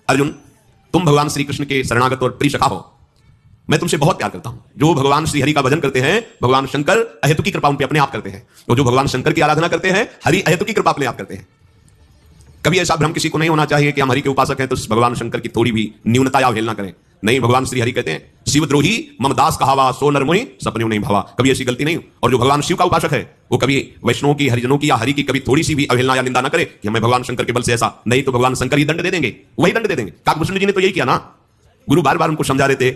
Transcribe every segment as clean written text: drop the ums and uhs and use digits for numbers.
अर्जुन, तुम भगवान श्री कृष्ण के शरणागत और प्रिय सखा हो। मैं तुमसे बहुत प्यार करता हूं। जो भगवान श्री हरि का भजन करते हैं, भगवान शंकर अहेतु की कृपा उन पे अपने आप करते हैं। तो जो भगवान शंकर की आराधना करते हैं, हरि अहेतु की कृपा अपने आप करते हैं। कभी ऐसा भ्रम किसी को नहीं होना चाहिए कि हम हरि के उपासक हैं तो भगवान शंकर की थोड़ी भी न्यूनता या अवहेलना करें। नहीं, भगवान श्री हरि कहते हैं, शिवद्रोही मम दास कहावा सो नर मोहि सपने नहीं भावा। कभी ऐसी गलती नहीं हो। और जो भगवान शिव का उपासक है वो कभी वैष्णवों की, हरिजनों की या हरि की कभी थोड़ी सी भी अवहेलना या निंदा ना करे कि हमें भगवान शंकर के बल से ऐसा नहीं, तो भगवान शंकर ही दंड दे देंगे, वही दंड दे देंगे। काकभूषण जी ने तो यही किया ना। गुरु बार बार उनको समझा रहे थे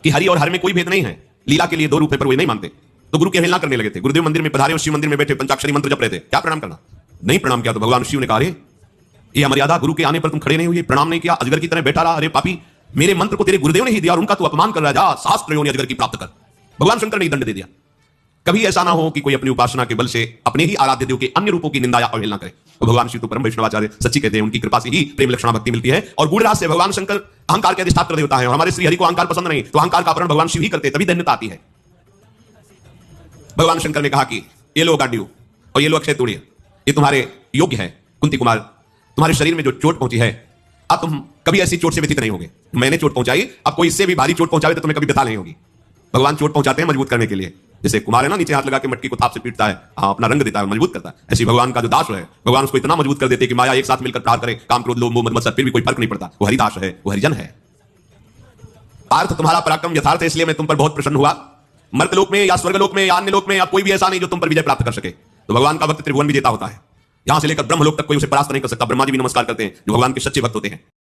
कि हरि और हर में कोई भेद नहीं है, लीला के लिए दो रूप है, पर वे नहीं मानते। तो गुरु की अवहेलना करने लगे थे। गुरुदेव मंदिर में पधारे और शिव मंदिर में बैठे पंचाक्षरी मंत्र जप रहे थे, क्या प्रणाम करना? नहीं प्रणाम किया तो भगवान शिव ने कहा, अरे ये मर्यादा, गुरु के आने पर तुम खड़े नहीं हुए, प्रणाम नहीं किया, अजगर की तरह बैठा रहा। अरे पापी, मेरे मंत्र को तेरे गुरुदेव ने ही दिया और उनका तू अपमान कर रहा है, जा शास्त्र योनि अजगर की प्राप्त कर। भगवान शंकर ने दंड दे दिया। कभी ऐसा ना हो कि कोई अपनी उपासना के बल से अपने ही आराध्य देव के अन्य रूपों की निंदा या अवहेलना करे। तो भगवान शिव तो परम वैष्णवाचार्य सच्ची कहते हैं, उनकी कृपा से ही प्रेम लक्षणा भक्ति मिलती है। और गूढ़ राज से भगवान शंकर अहंकार के अधिष्ठात्र देवता है और हमारे श्री हरि को अहंकार पसंद नहीं, तो अहंकार का अपहरण भगवान शिव ही करते, तभी दैन्यता आती है। भगवान शंकर ने कहा कि ये लो गांडीव और ये लो अक्षय तूणीर, ये तुम्हारे योग्य है। कुंती कुमार, तुम्हारे शरीर में जो चोट पहुंची है, अब तुम कभी ऐसी चोट से व्यथित नहीं होगे। मैंने चोट पहुंचाई, अब कोई इससे भी भारी चोट पहुंचावे तो तुम्हें कभी व्यथा नहीं होगी। भगवान चोट पहुंचाते हैं मजबूत करने के लिए। जैसे कुमार है ना, नीचे हाथ लगा के मटकी को थाप से पीटता है, अपना रंग देता है, मजबूत करता है। ऐसी भगवान का जो दास है, भगवान उसको इतना मजबूत कर देते हैं कि माया एक साथ मिलकर प्रहार करे, काम क्रोध लोभ मोह मद मत्सर, फिर भी कोई फर्क नहीं पड़ता। वो हरिदास है, वो हरिजन है। पार्थ, तुम्हारा पराक्रम यथार्थ है, इसलिए मैं तुम पर बहुत प्रसन्न हुआ। मर्तलोक में या स्वर्गलोक में या अन्य लोक में या कोई भी ऐसा नहीं जो तुम पर विजय प्राप्त कर सके। तो भगवान का भक्त त्रिभुवन विजेता होता है। यहां से लेकर ब्रह्मलोक तक कोई उसे परास्त नहीं कर सकता। ब्रह्मा जी भी नमस्कार करते हैं, जो भगवान के सच्चे भक्त होते हैं।